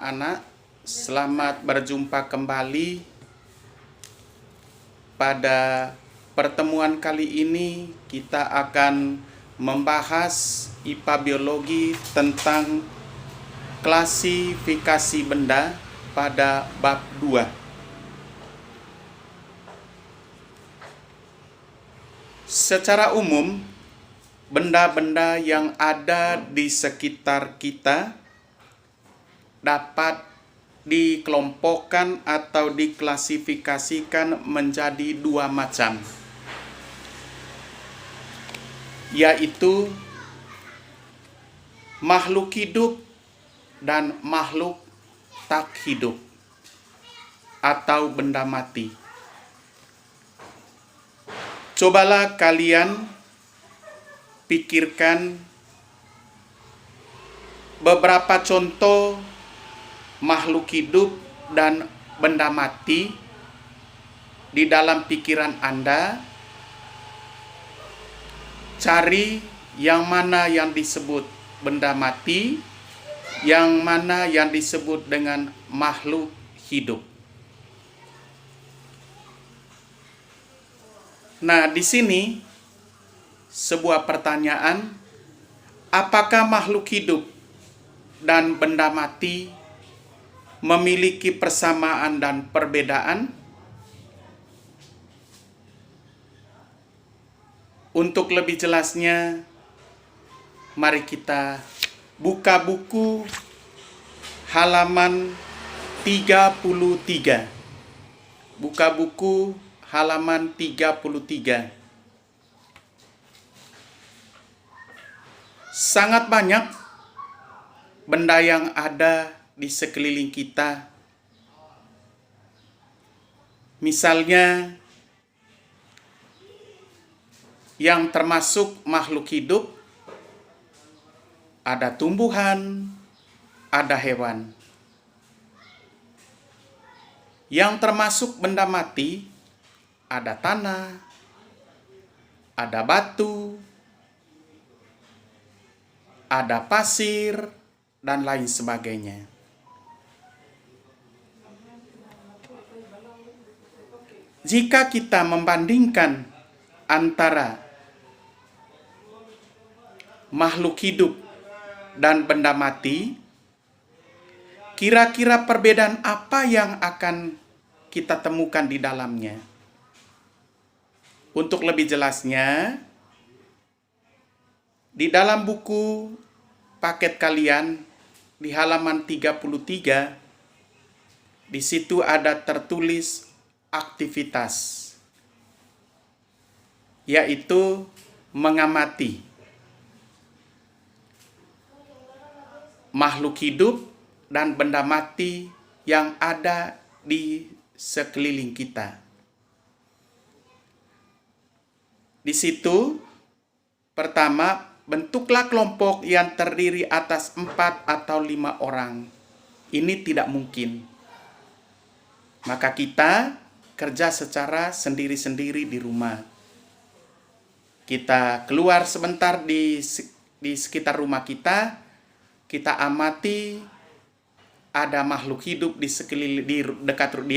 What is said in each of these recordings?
anak-anak, selamat berjumpa kembali. Pada pertemuan kali ini kita akan membahas IPA Biologi tentang klasifikasi benda pada bab 2. Secara umum, benda-benda yang ada di sekitar kita dapat dikelompokkan atau diklasifikasikan menjadi dua macam, yaitu makhluk hidup dan makhluk tak hidup atau benda mati. Cobalah kalian pikirkan beberapa contoh makhluk hidup dan benda mati di dalam pikiran Anda. Cari yang mana yang disebut benda mati, yang mana yang disebut dengan makhluk hidup. Nah, di sini sebuah pertanyaan, apakah makhluk hidup dan benda mati memiliki persamaan dan perbedaan? Untuk lebih jelasnya, mari kita buka buku halaman 33. Buka buku halaman 33. Sangat banyak benda yang ada di sekeliling kita. Misalnya, yang termasuk makhluk hidup, ada tumbuhan, ada hewan. Yang termasuk benda mati, ada tanah, ada batu, ada pasir, dan lain sebagainya. Jika kita membandingkan antara makhluk hidup dan benda mati, kira-kira perbedaan apa yang akan kita temukan di dalamnya? Untuk lebih jelasnya, di dalam buku paket kalian di halaman 33, di situ ada tertulis aktivitas, yaitu mengamati makhluk hidup dan benda mati yang ada di sekeliling kita. Di situ, pertama, bentuklah kelompok yang terdiri atas 4 atau 5 orang. Ini tidak mungkin. Maka kita kerja secara sendiri-sendiri di rumah. Kita keluar sebentar di sekitar rumah kita, kita amati ada makhluk hidup di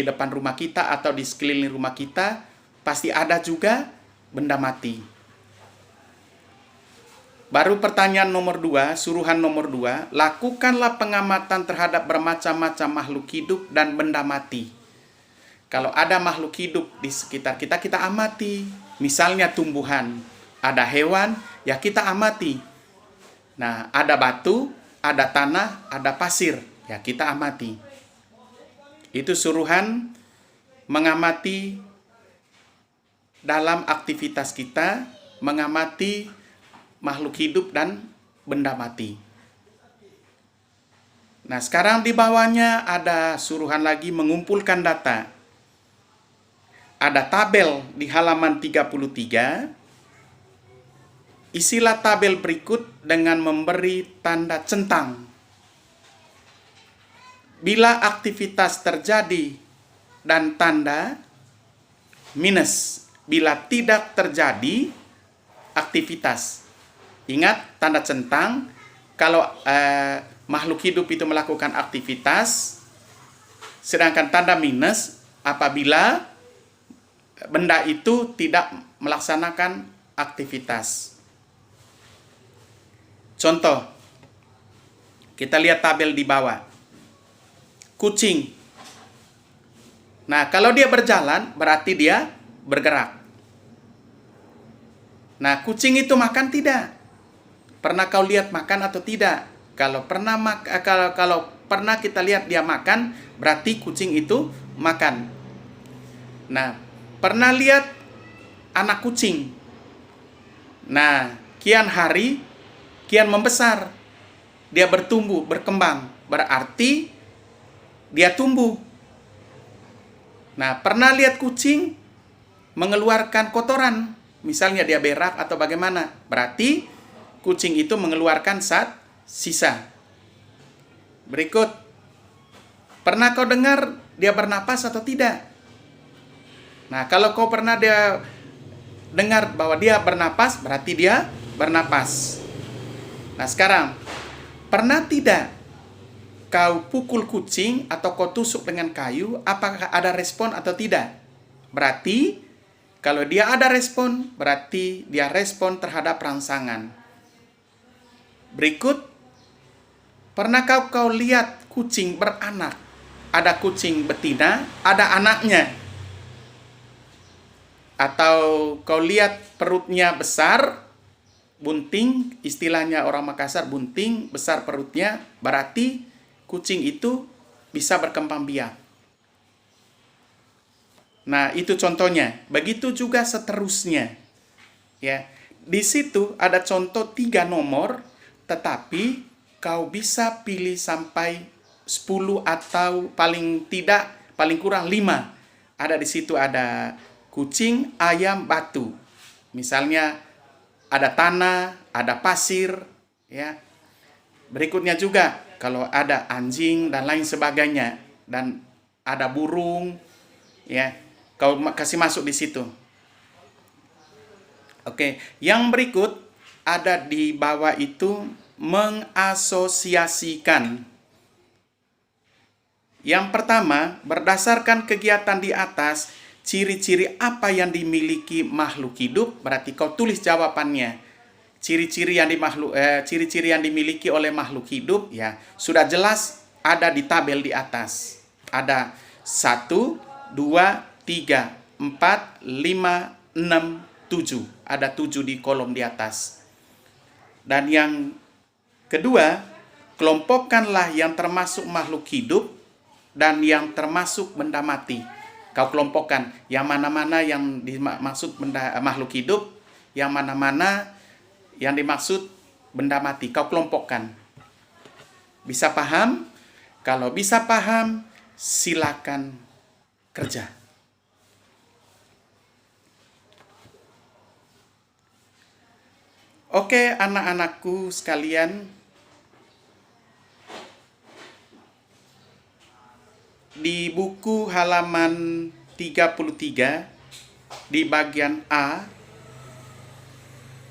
depan rumah kita atau di sekeliling rumah kita, pasti ada juga benda mati. Baru pertanyaan nomor 2, suruhan nomor 2, lakukanlah pengamatan terhadap bermacam-macam makhluk hidup dan benda mati. Kalau ada makhluk hidup di sekitar kita, kita amati. Misalnya tumbuhan, ada hewan, ya kita amati. Nah, ada batu, ada tanah, ada pasir, ya kita amati. Itu suruhan mengamati dalam aktivitas kita, mengamati makhluk hidup dan benda mati. Nah, sekarang di bawahnya ada suruhan lagi mengumpulkan data. Ada tabel di halaman 33. Isilah tabel berikut dengan memberi tanda centang. Bila aktivitas terjadi dan tanda minus. Bila tidak terjadi aktivitas. Ingat tanda centang, kalau makhluk hidup itu melakukan aktivitas, sedangkan tanda minus apabila benda itu tidak melaksanakan aktivitas. Contoh, kita lihat tabel di bawah. Kucing. Nah, kalau dia berjalan, berarti dia bergerak. Nah, kucing itu makan tidak? Pernah kau lihat makan atau tidak? Kalau pernah kita lihat dia makan, berarti kucing itu makan. Nah, pernah lihat anak kucing. Nah, kian hari, kian membesar. Dia bertumbuh, berkembang. Berarti dia tumbuh. Nah, pernah lihat kucing mengeluarkan kotoran. Misalnya dia berak atau bagaimana. Berarti kucing itu mengeluarkan sisa. Berikut. Pernah kau dengar dia bernapas atau tidak? Nah, kalau kau pernah dia dengar bahwa dia bernapas, berarti dia bernapas. Nah, sekarang, pernah tidak kau pukul kucing atau kau tusuk dengan kayu, apakah ada respon atau tidak? Berarti, kalau dia ada respon, berarti dia respon terhadap rangsangan. Berikut, pernah kau lihat kucing beranak? Ada kucing betina, ada anaknya. Atau kau lihat perutnya besar, bunting, istilahnya orang Makassar, bunting, besar perutnya, berarti kucing itu bisa berkembang biak. Nah, itu contohnya. Begitu juga seterusnya. Ya, di situ ada contoh 3 nomor, tetapi kau bisa pilih sampai 10 atau paling kurang 5. Ada di situ ada kucing, ayam, batu. Misalnya ada tanah, ada pasir, ya. Berikutnya juga kalau ada anjing dan lain sebagainya, dan ada burung, ya, kau kasih masuk di situ. Oke, yang berikut ada di bawah itu mengasosiasikan. Yang pertama, berdasarkan kegiatan di atas, ciri-ciri apa yang dimiliki makhluk hidup, berarti kau tulis jawabannya. Ciri-ciri yang dimiliki oleh makhluk hidup, ya, sudah jelas ada di tabel di atas. Ada 1, 2, 3, 4, 5, 6, 7. Ada 7 di kolom di atas. Dan yang kedua, kelompokkanlah yang termasuk makhluk hidup dan yang termasuk benda mati. Kau kelompokkan yang mana-mana yang dimaksud makhluk hidup, yang mana-mana yang dimaksud benda mati. Kau kelompokkan. Bisa paham? Kalau bisa paham, silakan kerja. Oke, anak-anakku sekalian, di buku halaman 33 di bagian A,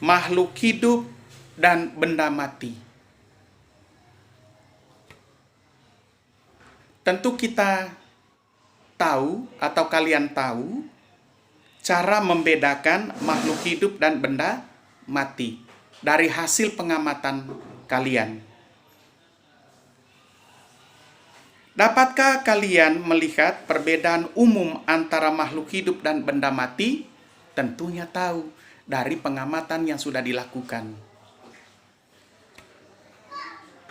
makhluk hidup dan benda mati. Tentu kita tahu atau kalian tahu cara membedakan makhluk hidup dan benda mati dari hasil pengamatan kalian. Dapatkah kalian melihat perbedaan umum antara makhluk hidup dan benda mati? Tentunya tahu dari pengamatan yang sudah dilakukan.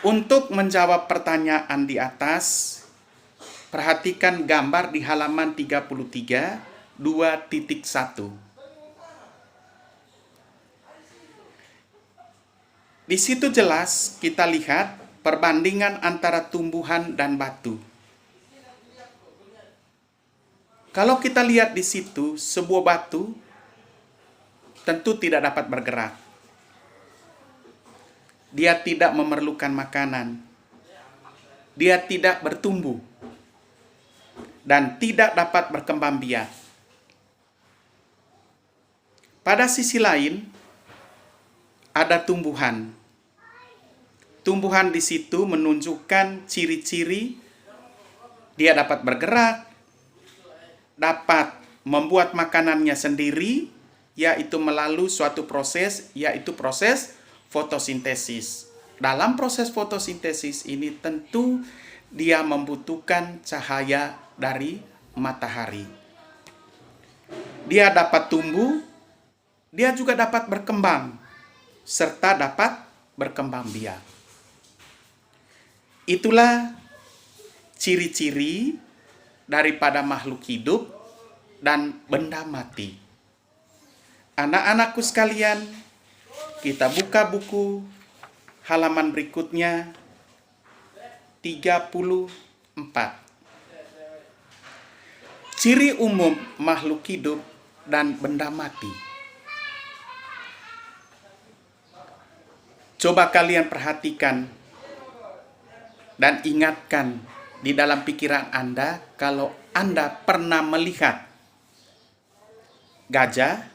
Untuk menjawab pertanyaan di atas, perhatikan gambar di halaman 33, 2.1. Di situ jelas kita lihat perbandingan antara tumbuhan dan batu. Kalau kita lihat di situ, sebuah batu tentu tidak dapat bergerak. Dia tidak memerlukan makanan. Dia tidak bertumbuh. Dan tidak dapat berkembang biak. Pada sisi lain, ada tumbuhan. Tumbuhan di situ menunjukkan ciri-ciri dia dapat bergerak, dapat membuat makanannya sendiri, yaitu melalui suatu proses, yaitu proses fotosintesis. Dalam proses fotosintesis ini tentu dia membutuhkan cahaya dari matahari. Dia dapat tumbuh, dia juga dapat berkembang, serta dapat berkembang biak. Itulah ciri-ciri daripada makhluk hidup dan benda mati. Anak-anakku sekalian, kita buka buku halaman berikutnya 34. Ciri umum makhluk hidup dan benda mati. Coba kalian perhatikan dan ingatkan di dalam pikiran Anda kalau Anda pernah melihat gajah.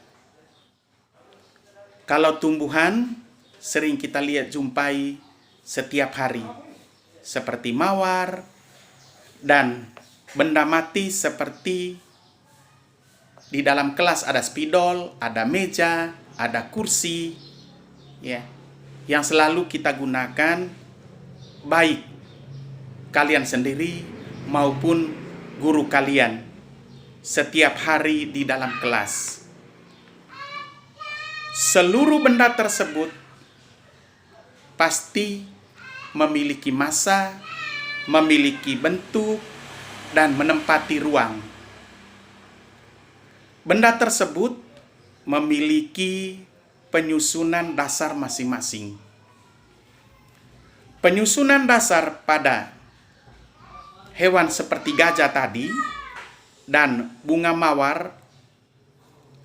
Kalau tumbuhan sering kita lihat jumpai setiap hari, seperti mawar, dan benda mati seperti di dalam kelas ada spidol, ada meja, ada kursi, ya, yang selalu kita gunakan baik kalian sendiri maupun guru kalian setiap hari di dalam kelas. Seluruh benda tersebut pasti memiliki massa, memiliki bentuk, dan menempati ruang. Benda tersebut memiliki penyusunan dasar masing-masing. Penyusunan dasar pada hewan seperti gajah tadi dan bunga mawar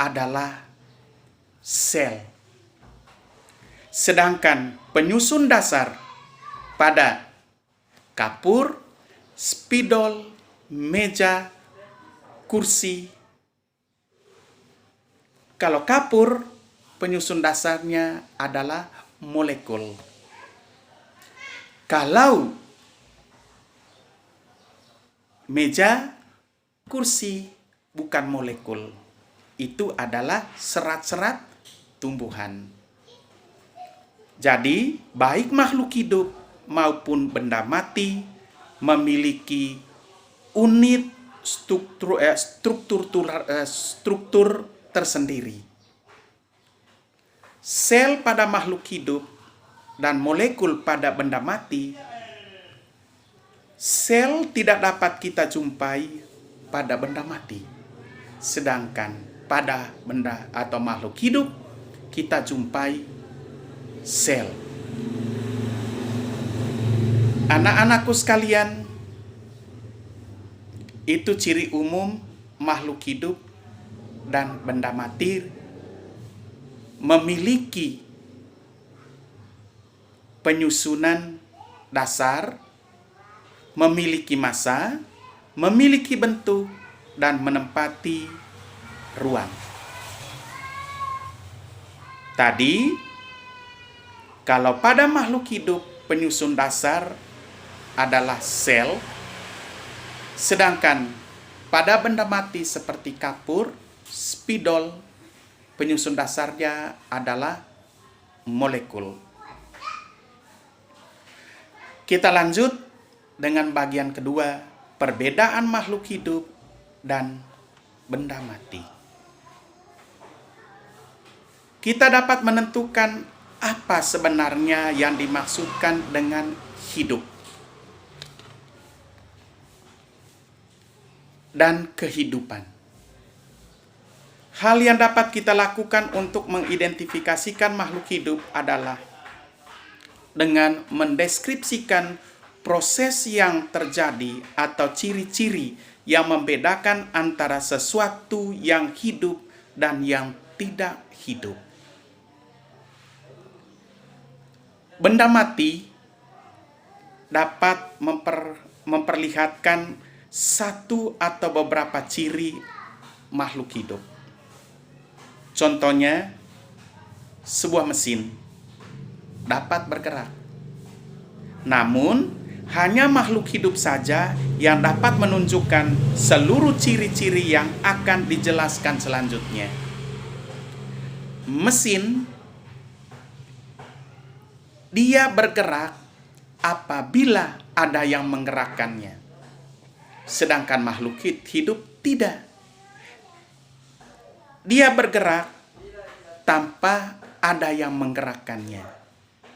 adalah sel. Sedangkan penyusun dasar pada kapur, spidol, meja, kursi. Kalau kapur, penyusun dasarnya adalah molekul. Kalau meja, kursi bukan molekul. Itu adalah serat-serat tumbuhan. Jadi, baik makhluk hidup maupun benda mati memiliki unit struktur tersendiri. Sel pada makhluk hidup dan molekul pada benda mati, sel tidak dapat kita jumpai pada benda mati. Sedangkan pada benda atau makhluk hidup, kita jumpai sel. Anak-anakku sekalian, itu ciri umum makhluk hidup dan benda mati memiliki penyusunan dasar, memiliki massa, memiliki bentuk, dan menempati ruang. Tadi, kalau pada makhluk hidup penyusun dasar adalah sel, sedangkan pada benda mati seperti kapur, spidol, penyusun dasarnya adalah molekul. Kita lanjut dengan bagian kedua, perbedaan makhluk hidup dan benda mati. Kita dapat menentukan apa sebenarnya yang dimaksudkan dengan hidup dan kehidupan. Hal yang dapat kita lakukan untuk mengidentifikasikan makhluk hidup adalah dengan mendeskripsikan proses yang terjadi atau ciri-ciri yang membedakan antara sesuatu yang hidup dan yang tidak hidup. Benda mati dapat memperlihatkan satu atau beberapa ciri makhluk hidup. Contohnya, sebuah mesin dapat bergerak. Namun, hanya makhluk hidup saja yang dapat menunjukkan seluruh ciri-ciri yang akan dijelaskan selanjutnya. Mesin, dia bergerak apabila ada yang menggerakkannya. Sedangkan makhluk hidup tidak. Dia bergerak tanpa ada yang menggerakkannya.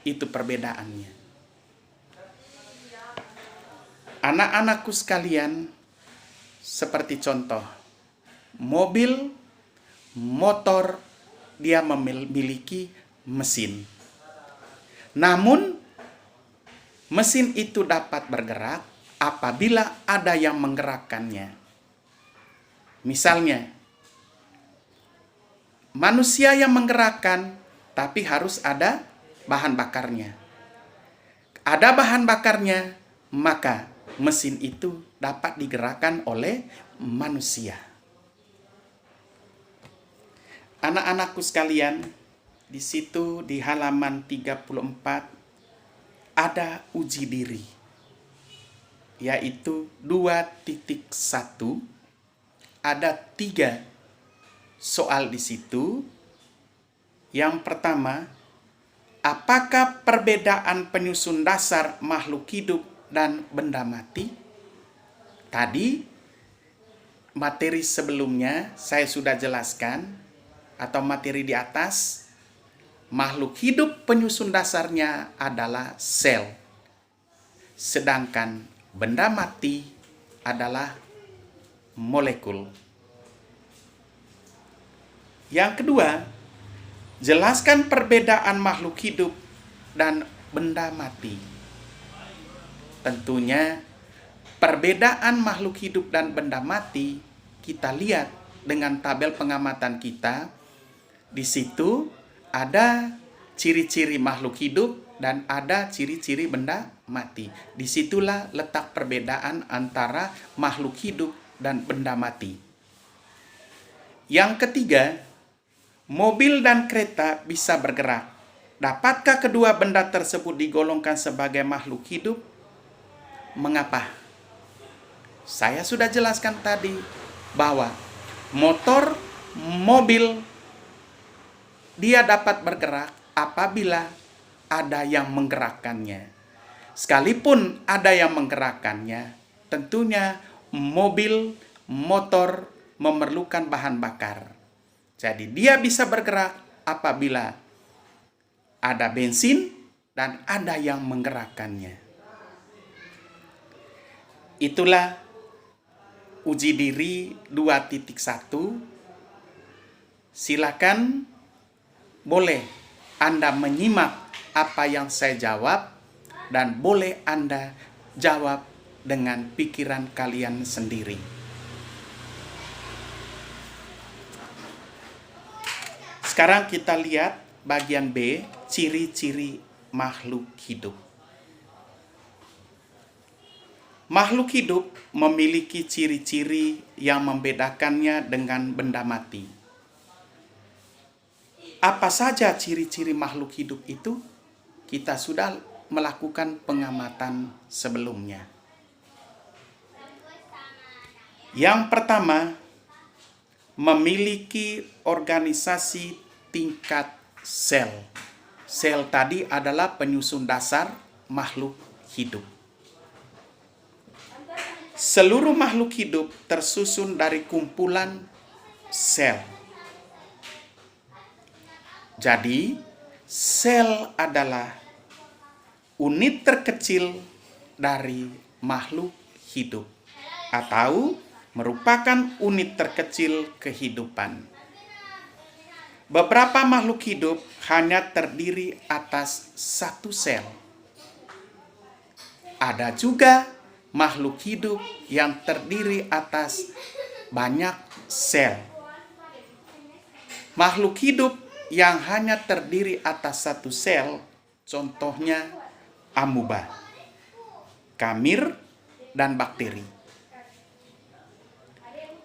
Itu perbedaannya. Anak-anakku sekalian, seperti contoh, mobil, motor, dia memiliki mesin. Namun, mesin itu dapat bergerak apabila ada yang menggerakkannya. Misalnya, manusia yang menggerakkan, tapi harus ada bahan bakarnya. Ada bahan bakarnya, maka mesin itu dapat digerakkan oleh manusia. Anak-anakku sekalian, di situ di halaman 34 ada uji diri, yaitu 2.1. Ada 3 soal di situ. Yang pertama, apakah perbedaan penyusun dasar makhluk hidup dan benda mati? Tadi materi sebelumnya saya sudah jelaskan, atau materi di atas, makhluk hidup penyusun dasarnya adalah sel. Sedangkan benda mati adalah molekul. Yang kedua, jelaskan perbedaan makhluk hidup dan benda mati. Tentunya perbedaan makhluk hidup dan benda mati kita lihat dengan tabel pengamatan kita. Di situ ada ciri-ciri makhluk hidup dan ada ciri-ciri benda mati. Disitulah letak perbedaan antara makhluk hidup dan benda mati. Yang ketiga, mobil dan kereta bisa bergerak. Dapatkah kedua benda tersebut digolongkan sebagai makhluk hidup? Mengapa? Saya sudah jelaskan tadi bahwa motor, mobil, dia dapat bergerak apabila ada yang menggerakkannya. Sekalipun ada yang menggerakkannya, tentunya mobil, motor memerlukan bahan bakar. Jadi dia bisa bergerak apabila ada bensin dan ada yang menggerakkannya. Itulah uji diri 2.1. Silakan, boleh Anda menyimak apa yang saya jawab dan boleh Anda jawab dengan pikiran kalian sendiri. Sekarang kita lihat bagian B, ciri-ciri makhluk hidup. Makhluk hidup memiliki ciri-ciri yang membedakannya dengan benda mati. Apa saja ciri-ciri makhluk hidup itu? Kita sudah melakukan pengamatan sebelumnya. Yang pertama, memiliki organisasi tingkat sel. Sel tadi adalah penyusun dasar makhluk hidup. Seluruh makhluk hidup tersusun dari kumpulan sel. Jadi, sel adalah unit terkecil dari makhluk hidup atau merupakan unit terkecil kehidupan. Beberapa makhluk hidup hanya terdiri atas satu sel. Ada juga makhluk hidup yang terdiri atas banyak sel. Makhluk hidup yang hanya terdiri atas satu sel, contohnya amuba, kamir, dan bakteri.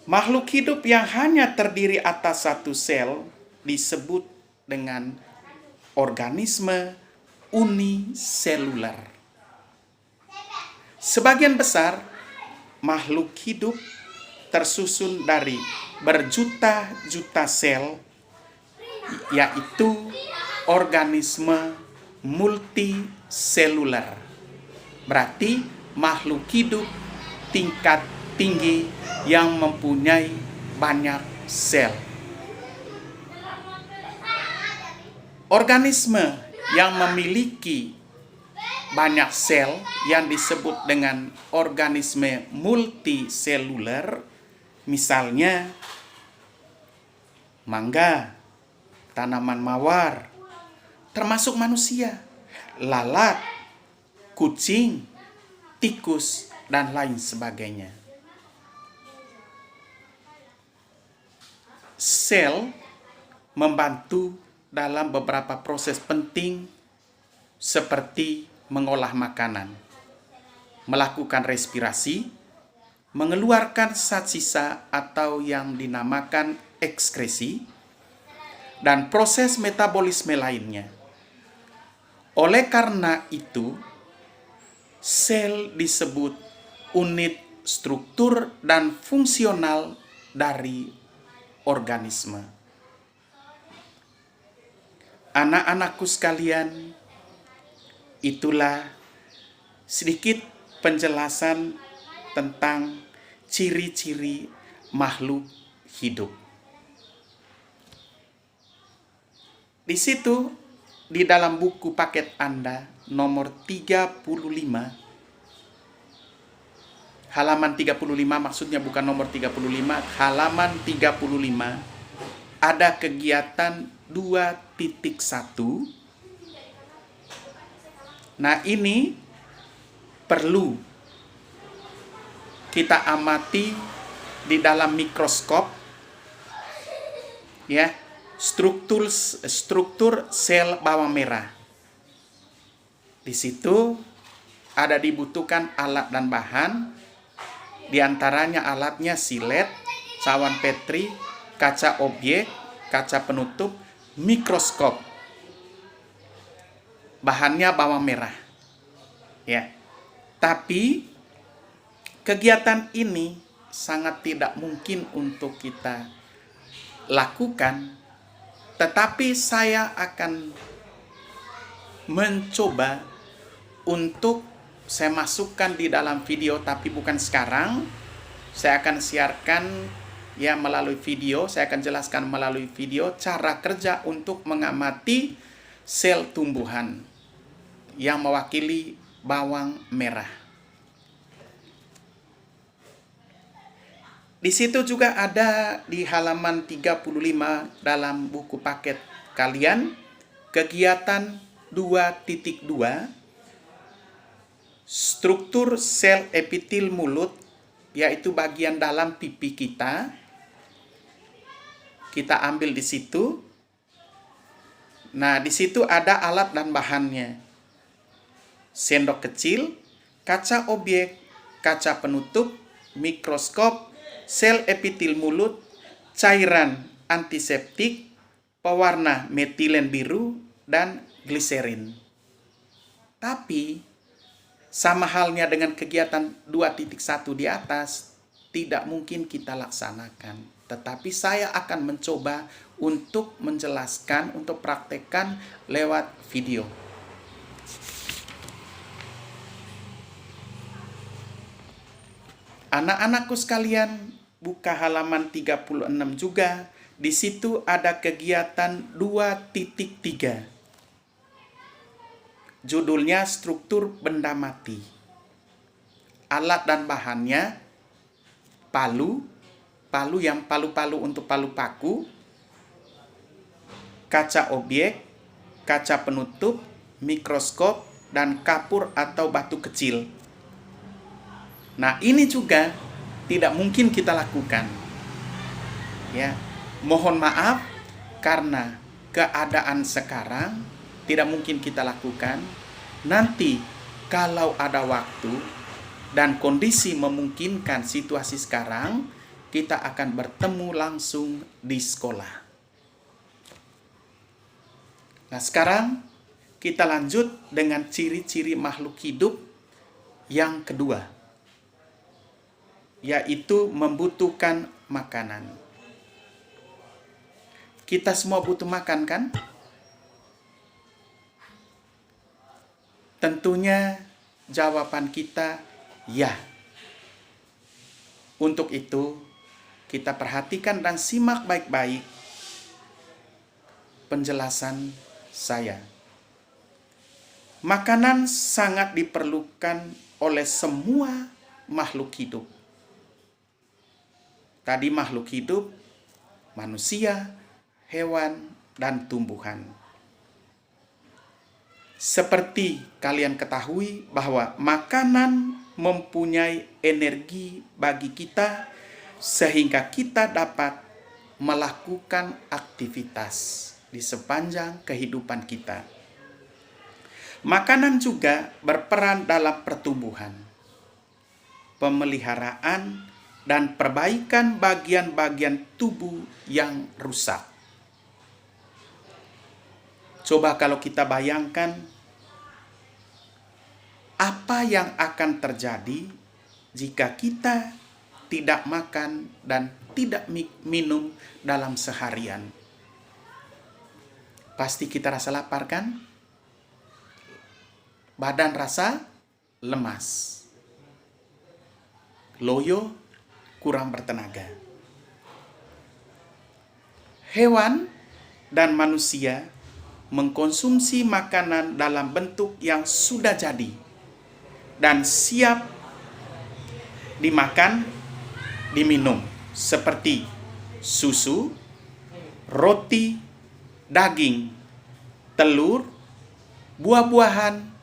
Makhluk hidup yang hanya terdiri atas satu sel disebut dengan organisme uniseluler. Sebagian besar makhluk hidup tersusun dari berjuta-juta sel, yaitu organisme multiseluler. Berarti makhluk hidup tingkat tinggi yang mempunyai banyak sel. Organisme yang memiliki banyak sel yang disebut dengan organisme multiseluler, misalnya mangga, tanaman mawar, termasuk manusia, lalat, kucing, tikus, dan lain sebagainya. Sel membantu dalam beberapa proses penting seperti mengolah makanan, melakukan respirasi, mengeluarkan zat sisa atau yang dinamakan ekskresi, dan proses metabolisme lainnya. Oleh karena itu, sel disebut unit struktur dan fungsional dari organisme. Anak-anakku sekalian, itulah sedikit penjelasan tentang ciri-ciri makhluk hidup. Di situ, di dalam buku paket Anda nomor 35, halaman 35, maksudnya bukan nomor 35, halaman 35, ada kegiatan 2.1. Nah, ini perlu kita amati di dalam mikroskop, ya, struktur sel bawang merah. Di situ ada dibutuhkan alat dan bahan, diantaranya alatnya silet, cawan Petri, kaca objek, kaca penutup, mikroskop. Bahannya bawang merah. Ya. Tapi kegiatan ini sangat tidak mungkin untuk kita lakukan, tetapi saya akan mencoba untuk saya masukkan di dalam video, tapi bukan sekarang. Saya akan siarkan ya melalui video, saya akan jelaskan melalui video cara kerja untuk mengamati sel tumbuhan yang mewakili bawang merah. Di situ juga ada di halaman 35 dalam buku paket kalian, kegiatan 2.2, struktur sel epitel mulut, yaitu bagian dalam pipi kita. Kita ambil di situ. Nah, di situ ada alat dan bahannya. Sendok kecil, kaca objek, kaca penutup, mikroskop, sel epitel mulut, cairan antiseptik, pewarna metilen biru, dan gliserin. Tapi, sama halnya dengan kegiatan 2.1 di atas, tidak mungkin kita laksanakan. Tetapi saya akan mencoba untuk menjelaskan, untuk praktekkan lewat video. Anak-anakku sekalian, buka halaman 36 juga. Di situ ada kegiatan 2.3. Judulnya struktur benda mati. Alat dan bahannya palu yang palu-palu untuk palu paku, kaca objek, kaca penutup, mikroskop, dan kapur atau batu kecil. Nah, ini juga tidak mungkin kita lakukan. Ya, mohon maaf karena keadaan sekarang tidak mungkin kita lakukan. Nanti kalau ada waktu dan kondisi memungkinkan situasi sekarang, kita akan bertemu langsung di sekolah. Nah, sekarang kita lanjut dengan ciri-ciri makhluk hidup yang kedua, yaitu membutuhkan makanan. Kita semua butuh makan, kan? Tentunya jawaban kita ya. Untuk itu, kita perhatikan dan simak baik-baik penjelasan saya. Makanan sangat diperlukan oleh semua makhluk hidup. Tadi makhluk hidup, manusia, hewan, dan tumbuhan. Seperti kalian ketahui bahwa makanan mempunyai energi bagi kita sehingga kita dapat melakukan aktivitas di sepanjang kehidupan kita. Makanan juga berperan dalam pertumbuhan, pemeliharaan, dan perbaikan bagian-bagian tubuh yang rusak. Coba kalau kita bayangkan apa yang akan terjadi jika kita tidak makan dan tidak minum dalam seharian. Pasti kita rasa lapar, kan? Badan rasa lemas, loyo, kurang bertenaga. Hewan dan manusia mengkonsumsi makanan dalam bentuk yang sudah jadi dan siap dimakan, diminum, seperti susu, roti, daging, telur, buah-buahan,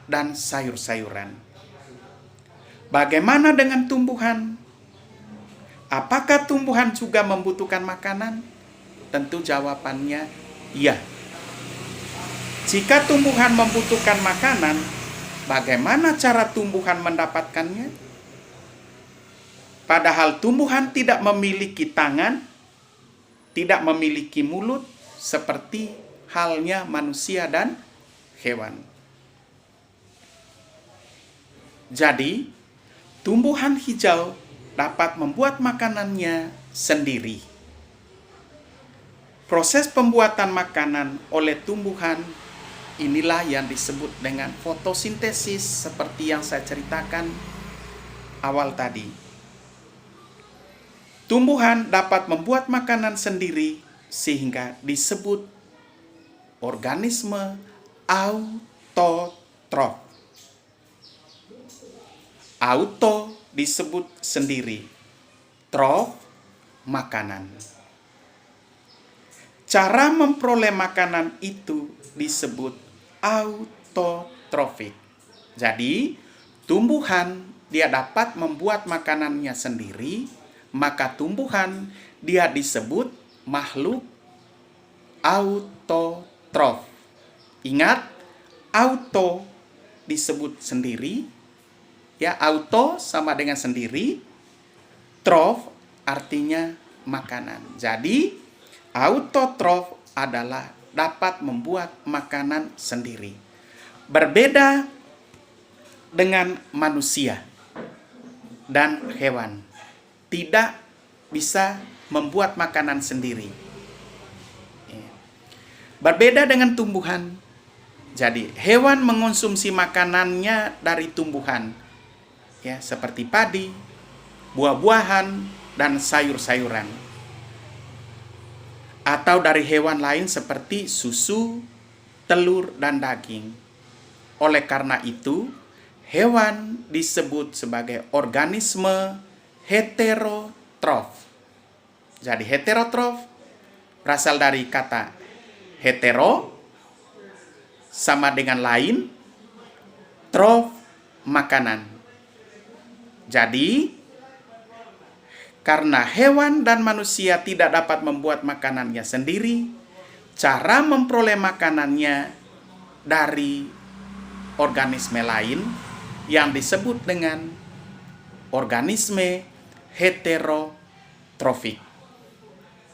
dan sayur-sayuran. Bagaimana dengan tumbuhan? Apakah tumbuhan juga membutuhkan makanan? Tentu jawabannya iya. Jika tumbuhan membutuhkan makanan, bagaimana cara tumbuhan mendapatkannya? Padahal tumbuhan tidak memiliki tangan, tidak memiliki mulut, seperti halnya manusia dan hewan. Jadi, tumbuhan hijau dapat membuat makanannya sendiri. Proses pembuatan makanan oleh tumbuhan inilah yang disebut dengan fotosintesis, seperti yang saya ceritakan awal tadi. Tumbuhan dapat membuat makanan sendiri sehingga disebut organisme autotrof. Auto disebut sendiri, trof makanan. Cara memperoleh makanan itu disebut autotrofik. Jadi, tumbuhan dia dapat membuat makanannya sendiri, maka tumbuhan dia disebut makhluk autotrof. Ingat, auto disebut sendiri, ya, auto sama dengan sendiri, trof artinya makanan. Jadi, autotrof adalah dapat membuat makanan sendiri. Berbeda dengan manusia dan hewan, tidak bisa membuat makanan sendiri. Berbeda dengan tumbuhan. Jadi, hewan mengonsumsi makanannya dari tumbuhan, ya, seperti padi, buah-buahan, dan sayur-sayuran. Atau dari hewan lain seperti susu, telur, dan daging. Oleh karena itu, hewan disebut sebagai organisme heterotrof. Jadi heterotrof berasal dari kata hetero, sama dengan lain, trof makanan. Jadi, karena hewan dan manusia tidak dapat membuat makanannya sendiri, cara memperoleh makanannya dari organisme lain yang disebut dengan organisme heterotrofik.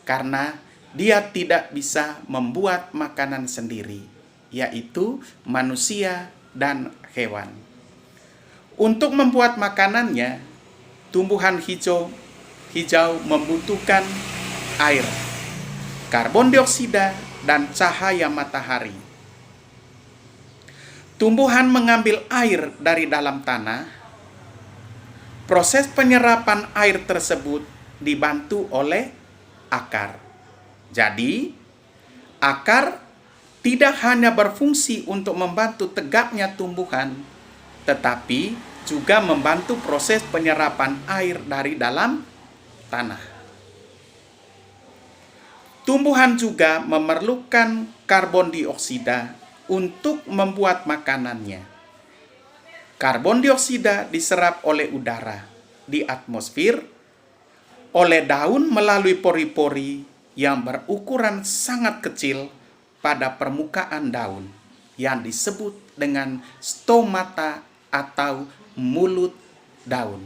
Karena dia tidak bisa membuat makanan sendiri, yaitu manusia dan hewan. Untuk membuat makanannya, tumbuhan hijau membutuhkan air, karbon dioksida, dan cahaya matahari. Tumbuhan mengambil air dari dalam tanah. Proses penyerapan air tersebut dibantu oleh akar. Jadi, akar tidak hanya berfungsi untuk membantu tegaknya tumbuhan, tetapi juga membantu proses penyerapan air dari dalam tanah. Tumbuhan juga memerlukan karbon dioksida untuk membuat makanannya. Karbon dioksida diserap oleh udara di atmosfer, oleh daun melalui pori-pori yang berukuran sangat kecil pada permukaan daun yang disebut dengan stomata atau mulut daun.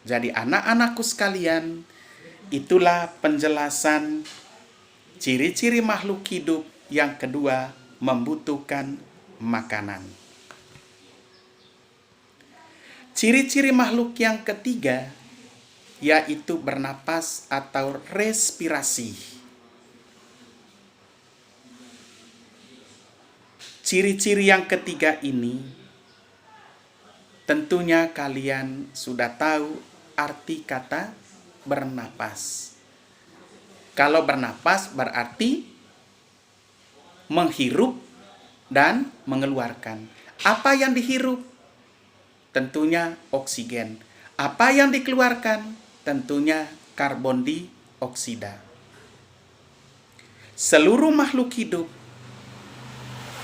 Jadi anak-anakku sekalian, itulah penjelasan ciri-ciri makhluk hidup yang kedua membutuhkan makanan. Ciri-ciri makhluk yang ketiga yaitu bernapas atau respirasi. Ciri-ciri yang ketiga ini tentunya kalian sudah tahu arti kata bernapas. Kalau bernapas berarti menghirup dan mengeluarkan. Apa yang dihirup? Tentunya oksigen. Apa yang dikeluarkan? Tentunya karbon dioksida. Seluruh makhluk hidup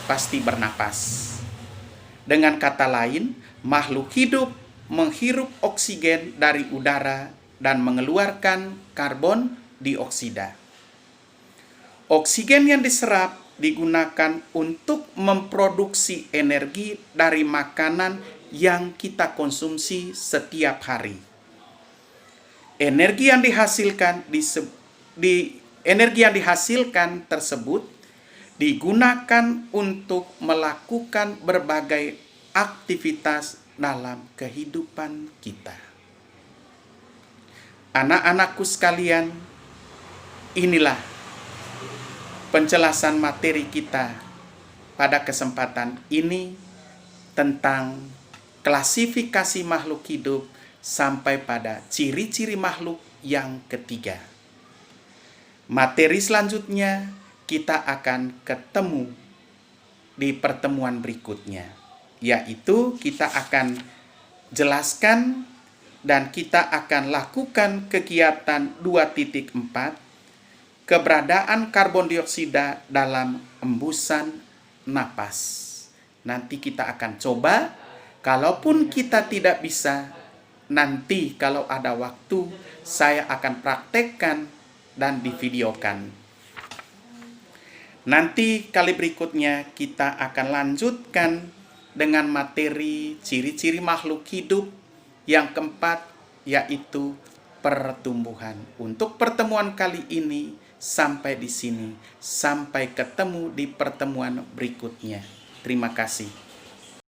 pasti bernapas. Dengan kata lain, makhluk hidup menghirup oksigen dari udara dan mengeluarkan karbon dioksida. Oksigen yang diserap digunakan untuk memproduksi energi dari makanan yang kita konsumsi setiap hari. Energi yang dihasilkan tersebut digunakan untuk melakukan berbagai aktivitas dalam kehidupan kita. Anak-anakku sekalian, inilah penjelasan materi kita pada kesempatan ini tentang klasifikasi makhluk hidup sampai pada ciri-ciri makhluk yang ketiga. Materi selanjutnya kita akan ketemu di pertemuan berikutnya, yaitu kita akan jelaskan dan kita akan lakukan kegiatan 2.4, keberadaan karbon dioksida dalam embusan napas. Nanti kita akan coba, kalaupun kita tidak bisa, nanti kalau ada waktu saya akan praktekkan dan divideokan. Nanti kali berikutnya kita akan lanjutkan dengan materi ciri-ciri makhluk hidup yang keempat, yaitu pertumbuhan. Untuk pertemuan kali ini sampai di sini. Sampai ketemu di pertemuan berikutnya. Terima kasih.